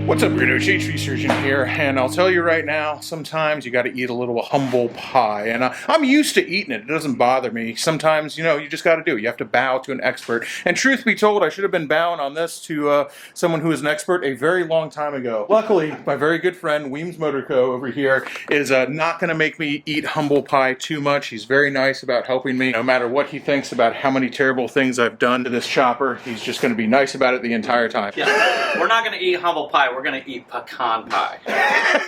What's up, Weirdo HV Surgeon here, and I'll tell you right now, sometimes you gotta eat a little humble pie, and I'm used to eating it. It doesn't bother me. Sometimes, you know, you just gotta do it. You have to bow to an expert. And truth be told, I should have been bowing on this to someone who is an expert a very long time ago. Luckily, my very good friend, Weems Motor Co. over here, is not gonna make me eat humble pie too much. He's very nice about helping me. No matter what he thinks about how many terrible things I've done to this chopper, he's just gonna be nice about it the entire time. Yeah, we're not gonna eat humble pie. We're gonna eat pecan pie.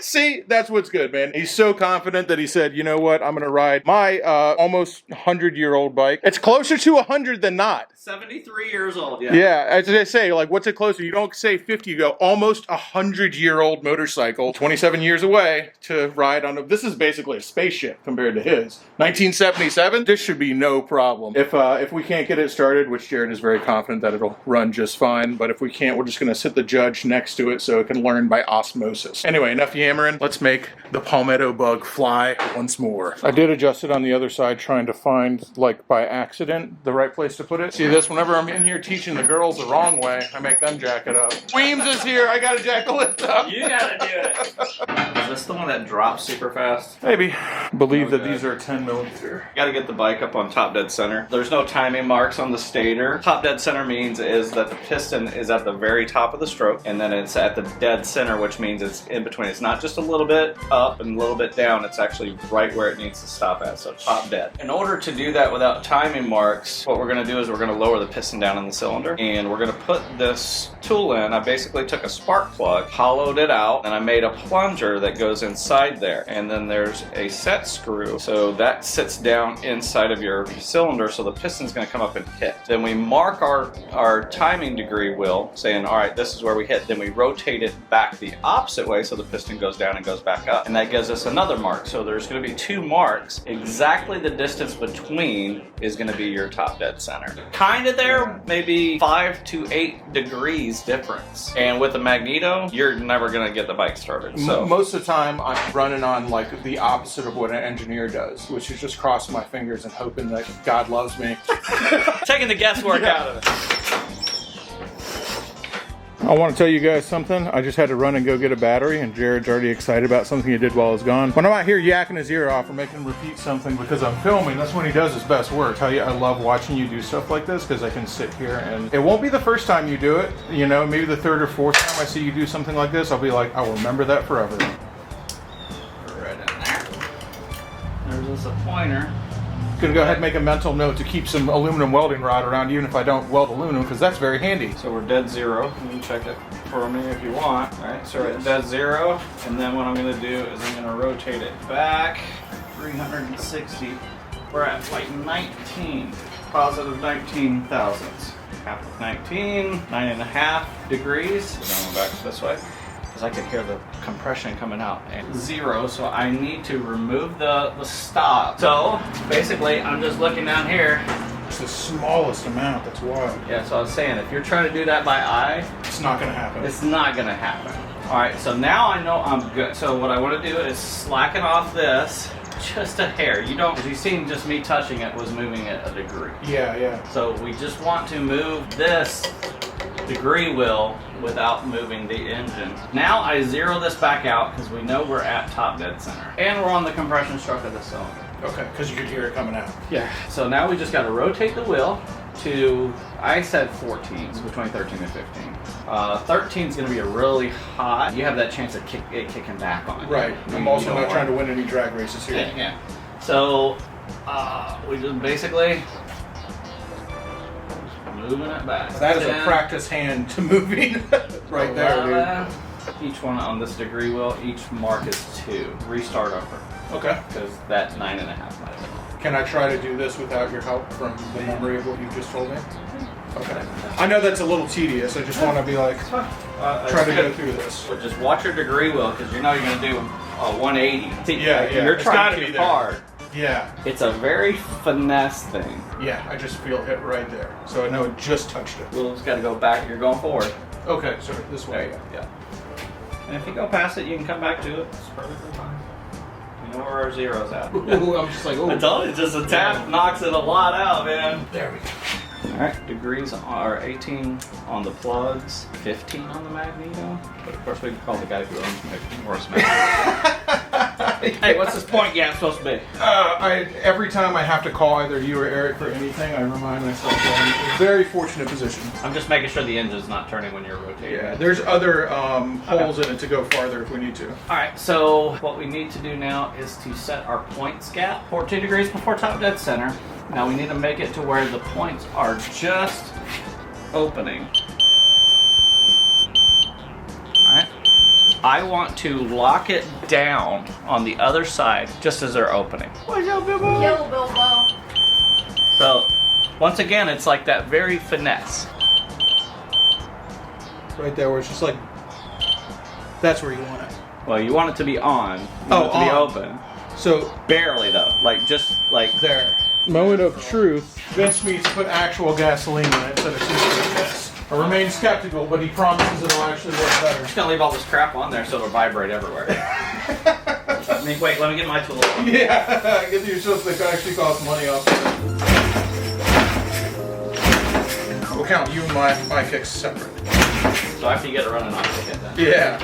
See, that's what's good, man. He's so confident that he said, you know what, I'm gonna ride my almost 100-year-old bike. It's closer to 100 than not. 73 years old, yeah. Yeah, as I say, like, what's it closer? You don't say 50, you go almost 100-year-old motorcycle, 27 years away to ride on. This is basically a spaceship compared to his. 1977, this should be no problem. If we can't get it started, which Jared is very confident that it'll run just fine, but if we can't, we're just gonna sit the judge next to it so it can learn by osmosis. Anyway, enough yammering. Let's make the palmetto bug fly once more. I did adjust it on the other side, trying to find, like, by accident, the right place to put it. See this? Whenever I'm in here teaching the girls the wrong way, I make them jack it up. Weems is here. I gotta jack the lift up. You gotta do it. Is this the one that drops super fast? Maybe. Believe that these are 10 millimeter. You gotta get the bike up on top dead center. There's no timing marks on the stator. Top dead center means is that the piston is at the very top of the stroke, and then it's at the dead center, which means it's in between. It's not just a little bit up and a little bit down. It's actually right where it needs to stop at, so top dead. In order to do that without timing marks, what we're gonna do is we're gonna lower the piston down in the cylinder, and we're gonna put this tool in. I basically took a spark plug, hollowed it out, and I made a plunger that goes inside there. And then there's a set screw, so that sits down inside of your cylinder, so the piston's gonna come up and hit. Then we mark our timing degree wheel, saying, all right, this is where we hit. Then we rotate it back the opposite way, so the piston goes down and goes back up. And that gives us another mark. So there's gonna be two marks. Exactly the distance between is gonna be your top dead center. Kind of there, maybe 5 to 8 degrees difference. And with the magneto, you're never gonna get the bike started. So most of the time, I'm running on like the opposite of what an engineer does, which is just crossing my fingers and hoping that God loves me. taking the guesswork out of it. I want to tell you guys something. I just had to run and go get a battery, and Jared's already excited about something he did while I was gone. When I'm out here yakking his ear off or making him repeat something because I'm filming, that's when he does his best work. I tell you, I love watching you do stuff like this because I can sit here and it won't be the first time you do it. You know, maybe the third or fourth time I see you do something like this, I'll be like, I'll remember that forever. Right in there. There's just a pointer. Gonna go ahead and make a mental note to keep some aluminum welding rod around, even if I don't weld aluminum, because that's very handy. So we're dead zero. You can check it for me if you want. All right, so we're at dead zero, and then what I'm gonna do is I'm gonna rotate it back 360. We're at like 19, positive 19 thousandths. Half of 19, 9.5 degrees. So going back this way, because I can hear the compression coming out. And 0, so I need to remove the stop. So basically, I'm just looking down here. It's the smallest amount, that's wild. Yeah, so I was saying, if you're trying to do that by eye, it's not gonna happen. It's not gonna happen. All right, so now I know I'm good. So what I wanna do is slacken off this just a hair. You don't, as you've seen, just me touching it was moving it a degree. Yeah, yeah. So we just want to move this degree wheel without moving the engine. Now I zero this back out because we know we're at top dead center. And we're on the compression stroke of the cylinder. Okay, because you could hear it coming out. Yeah. So now we just got to rotate the wheel to, I said 14, so between 13 and 15. 13 is going to be a really hot. You have that chance of it kicking back on you. Right. I'm also not trying to win any drag races here. Yeah, yeah. So we just basically moving it back. That is a practice hand to moving right there, dude. Each one on this degree wheel, each mark is 2. Restart over. Okay. Because that 9.5 might have been. Can I try to do this without your help from the memory of what you just told me? Okay. I know that's a little tedious. I just want to be like, try to go through this. But just watch your degree wheel because you know you're going to do a 180. Yeah, yeah. You're trying too hard. Yeah. It's a very finesse thing. Yeah, I just feel it right there. So I know it just touched it. We'll just got to go back. You're going forward. Okay, so this way. There you go. Yeah. And if you go past it, you can come back to it. It's perfectly fine. You know where our zero's at. Ooh, I'm just like, ooh. I told you, just a tap knocks it a lot out, man. There we go. Alright, degrees are 18 on the plugs, 15 on the magneto. But of course we can call the guy who owns magneto. Hey, what's this point gap supposed to be? Every time I have to call either you or Eric for anything, I remind myself that I'm in a very fortunate position. I'm just making sure the engine's not turning when you're rotating. Yeah, there's other holes in it to go farther if we need to. Alright, so what we need to do now is to set our points gap 14 degrees before top dead center. Now we need to make it to where the points are just opening. Alright. I want to lock it down on the other side just as they're opening. What's up, Bilbo? Yo, Bilbo. So, once again, it's like that very finesse. Right there where it's just like, that's where you want it. Well, you want it to be on. You want it to be open. So, barely though. Like, just like there. Moment of truth. Vince needs to put actual gasoline in it instead of this. I remain skeptical, but he promises it'll actually work better. I'm just gonna leave all this crap on there so it'll vibrate everywhere. I mean, wait, let me get my tool. Yeah, get yourself that actually cost money off of it. We'll count you and my kicks separate. So after you get it running, I'll kick it then. Yeah.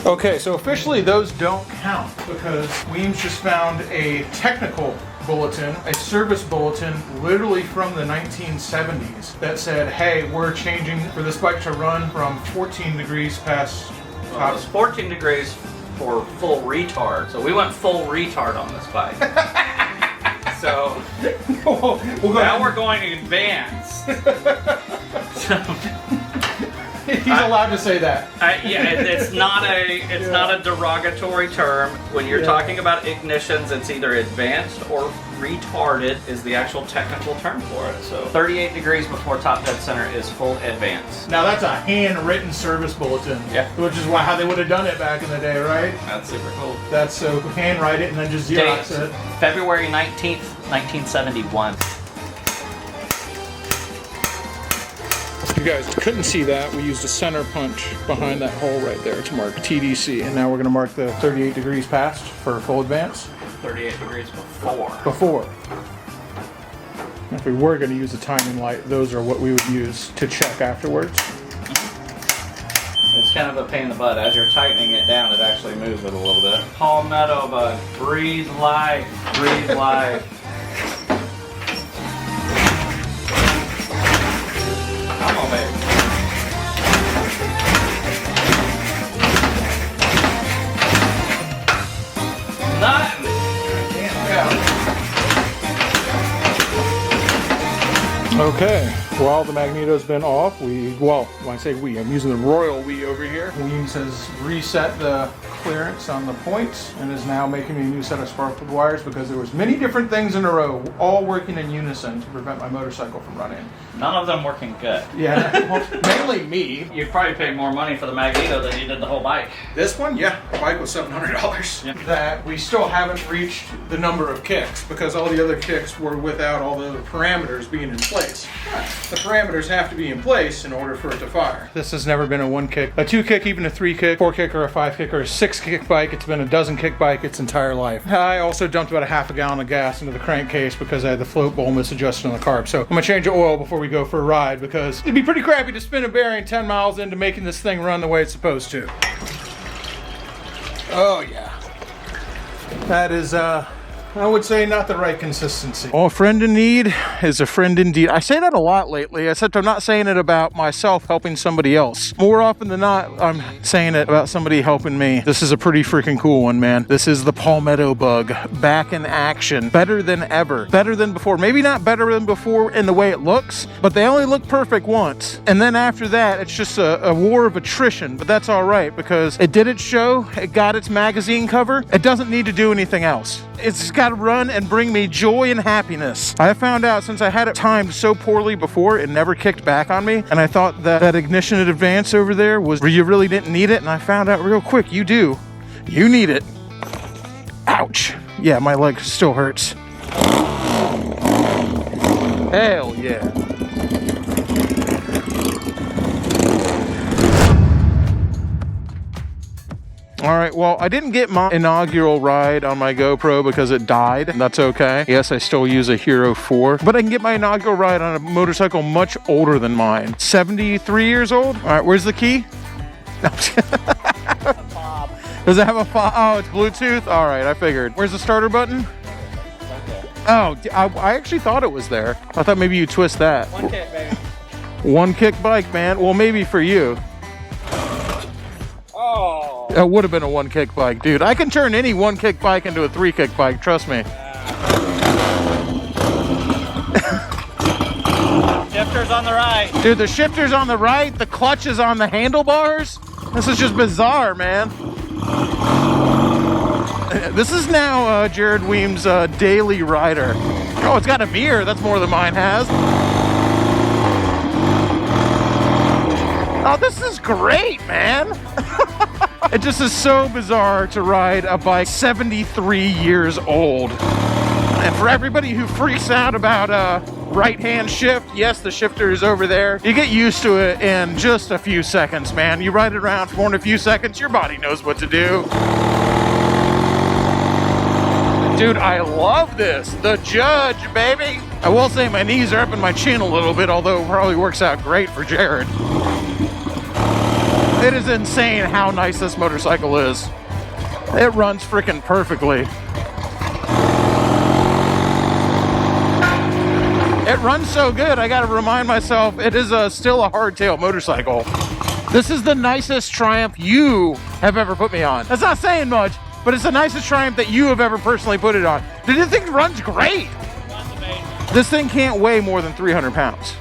Okay, so officially those don't count because Weems just found a technical bulletin, a service bulletin, literally from the 1970s that said, hey, we're changing for this bike to run from 14 degrees past Well, it was 14 degrees for full retard, so we went full retard on this bike. So now we're going advanced. He's allowed to say that. Yeah, it's not a derogatory term. When you're talking about ignitions, it's either advanced or retarded is the actual technical term for it. So 38 degrees before top dead center is full advance. Now that's a handwritten service bulletin. Yeah. Which is how they would have done it back in the day, right? That's super cool. That's so handwrite it and then just Xerox it. February 19th, 1971. You guys couldn't see that. We used a center punch behind that hole right there to mark TDC. And now we're going to mark the 38 degrees past for full advance. 38 degrees before. Before. If we were going to use a timing light, those are what we would use to check afterwards. It's kind of a pain in the butt. As you're tightening it down, it actually moves it a little bit. Palmetto bug. Breathe life. Breathe life. Come on, baby. Nothing. Okay, while the magneto's been off, when I say we, I'm using the royal we over here. Weems has reset the clearance on the points and is now making me a new set of spark plug wires because there was many different things in a row, all working in unison to prevent my motorcycle from running. None of them working good. Yeah, mainly me. You'd probably pay more money for the magneto than you did the whole bike. This one, yeah, the bike was $700. Yeah. That we still haven't reached the number of kicks because all the other kicks were without all the parameters being in place. The parameters have to be in place in order for it to fire. This has never been a 1 kick, a 2 kick, even a 3 kick, 4 kick, or a 5 kick, or a 6 kick bike. It's been a dozen kick bike its entire life. I also dumped about a half a gallon of gas into the crankcase because I had the float bowl misadjusted on the carb. So I'm gonna change the oil before we go for a ride because it'd be pretty crappy to spin a bearing 10 miles into making this thing run the way it's supposed to. Oh yeah. That is, I would say not the right consistency. Oh, a friend in need is a friend indeed. I say that a lot lately, except I'm not saying it about myself helping somebody else. More often than not, I'm saying it about somebody helping me. This is a pretty freaking cool one, man. This is the Palmetto bug back in action. Better than ever. Better than before. Maybe not better than before in the way it looks, but they only look perfect once. And then after that, it's just a war of attrition, but that's all right because it did its show, it got its magazine cover. It doesn't need to do anything else. It's got to run and bring me joy and happiness. I found out since I had it timed so poorly before, it never kicked back on me. And I thought that ignition at advance over there was where you really didn't need it. And I found out real quick, you do. You need it. Ouch. Yeah, my leg still hurts. Hell yeah. All right, well, I didn't get my inaugural ride on my GoPro because it died. That's okay. Yes, I still use a Hero 4, but I can get my inaugural ride on a motorcycle much older than mine. 73 years old? All right, where's the key? Does it have a fob? Oh, it's Bluetooth? All right, I figured. Where's the starter button? Oh, I actually thought it was there. I thought maybe you twist that. One kick, baby. One kick bike, man. Well, maybe for you. Oh. That would have been a one kick bike, dude. I can turn any one kick bike into a three kick bike, trust me. Shifter's on the right. Dude, the shifter's on the right, the clutch is on the handlebars. This is just bizarre, man. This is now Jared Weem's daily rider. Oh, it's got a mirror. That's more than mine has. Oh, this is great, man. It just is so bizarre to ride a bike 73 years old. And for everybody who freaks out about right-hand shift, yes, the shifter is over there. You get used to it in just a few seconds, man. You ride it around for in a few seconds, your body knows what to do. Dude, I love this. The Judge, baby. I will say my knees are up in my chin a little bit, although it probably works out great for Jared. It is insane how nice this motorcycle is. It runs freaking perfectly. It runs so good, I gotta remind myself, it is still a hardtail motorcycle. This is the nicest Triumph you have ever put me on. That's not saying much, but it's the nicest Triumph that you have ever personally put it on. Dude, this thing runs great. This thing can't weigh more than 300 pounds.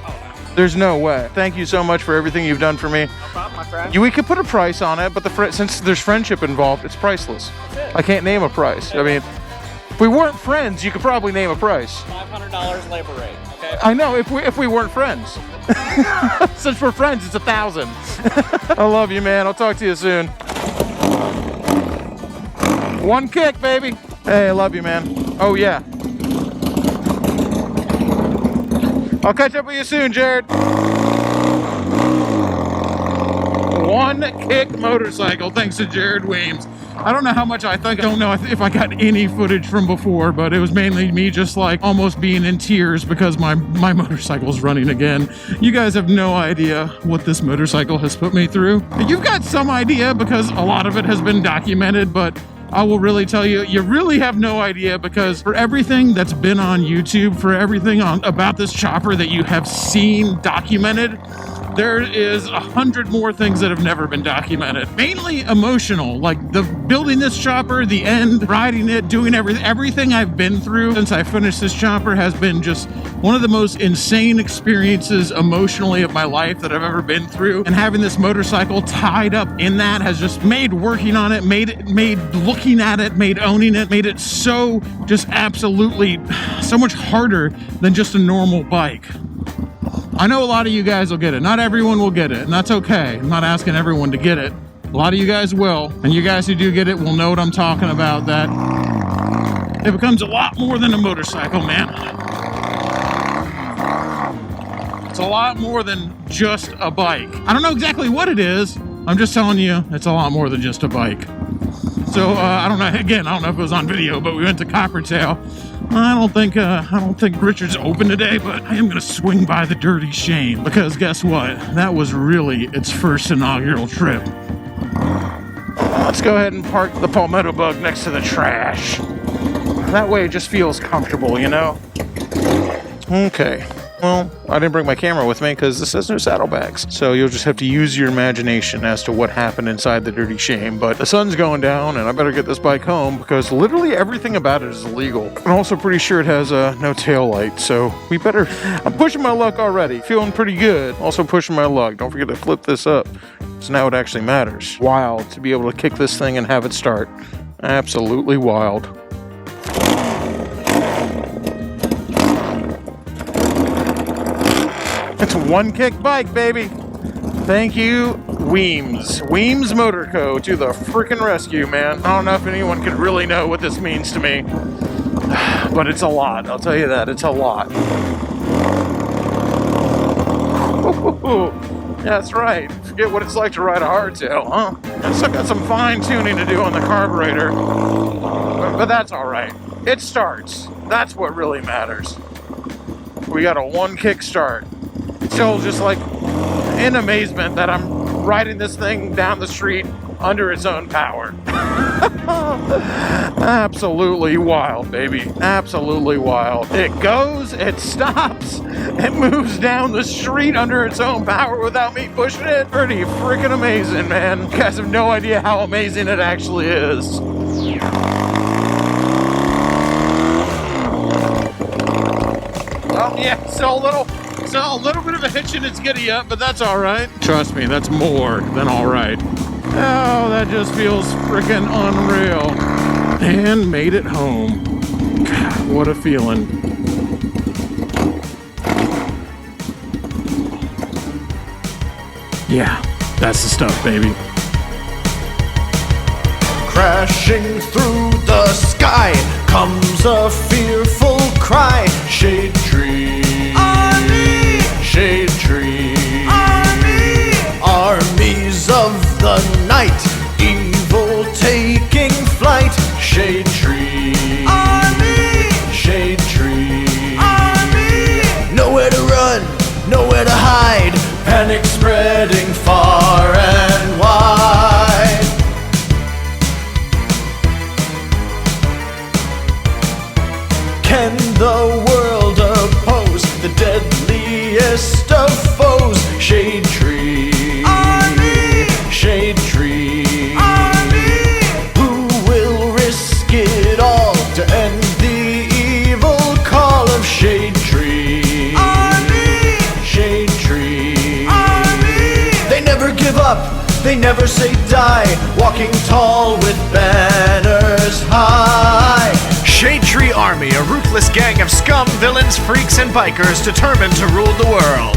There's no way. Thank you so much for everything you've done for me. No problem, my friend. We could put a price on it, but since there's friendship involved, it's priceless. That's it. I can't name a price. I mean, if we weren't friends, you could probably name a price. $500 labor rate, okay? I know, if we weren't friends. Since we're friends, it's 1,000. I love you, man. I'll talk to you soon. One kick, baby. Hey, I love you, man. Oh, yeah. I'll catch up with you soon, Jared. One kick motorcycle, thanks to Jared Weems. I don't know how much I don't know if I got any footage from before, but it was mainly me just like almost being in tears because my motorcycle's running again. You guys have no idea what this motorcycle has put me through. You've got some idea because a lot of it has been documented, but I will really tell you, you really have no idea, because for everything that's been on YouTube, for everything about this chopper that you have seen documented, there is 100 more things that have never been documented. Mainly emotional, like the building this chopper, the end, riding it, doing everything I've been through since I finished this chopper has been just one of the most insane experiences emotionally of my life that I've ever been through. And having this motorcycle tied up in that has just made working on it, made looking at it, made owning it, made it so just absolutely so much harder than just a normal bike. I know a lot of you guys will get it. Not everyone will get it, and that's okay. I'm not asking everyone to get it. A lot of you guys will, and you guys who do get it will know what I'm talking about, that it becomes a lot more than a motorcycle, man. It's a lot more than just a bike. I don't know exactly what it is. I'm just telling you, it's a lot more than just a bike. So, I don't know, again, I don't know if it was on video, but we went to Coppertail. I don't think Richard's open today, but I am gonna swing by the Dirty Shame, because guess what? That was really its first inaugural trip. Let's go ahead and park the Palmetto Bug next to the trash. That way it just feels comfortable, you know? Okay. Well, I didn't bring my camera with me because this has no saddlebags. So you'll just have to use your imagination as to what happened inside the Dirty Shame. But the sun's going down and I better get this bike home because literally everything about it is illegal. I'm also pretty sure it has no tail light. So we better... I'm pushing my luck already. Feeling pretty good. Also pushing my luck. Don't forget to flip this up. So now it actually matters. Wild to be able to kick this thing and have it start. Absolutely wild. It's a one-kick bike, baby. Thank you, Weems. Weems Motor Co. to the freaking rescue, man. I don't know if anyone could really know what this means to me, but it's a lot. I'll tell you that. It's a lot. That's right. Forget what it's like to ride a hardtail, huh? I still got some fine tuning to do on the carburetor, but that's all right. It starts. That's what really matters. We got a one kick start. Still just like in amazement that I'm riding this thing down the street under its own power. Absolutely wild, baby. Absolutely wild. It goes, it stops, it moves down the street under its own power without me pushing it. Pretty freaking amazing, man. You guys have no idea how amazing it actually is. Oh yeah, still a little bit of a hitch in its giddy up, but that's all right. Trust me, that's more than all right. Oh, that just feels freaking unreal. And made it home. God, what a feeling. Yeah, that's the stuff, baby. Crashing through the sky comes a fearful cry. Shade tree, army. Shade tree, army. Armies of the night, evil taking flight. Shade tree, army. Shade tree, army. Nowhere to run, nowhere to hide. Panic spreading far and wide. Can the world oppose the deadliest of foes? Shade tree, army. Shade tree, army. Who will risk it all to end the evil call of Shade tree, army. Shade tree, army. They never give up, they never say die, walking tall with banners high. Shade Tree Army, a ruthless gang of scum, villains, freaks, and bikers determined to rule the world.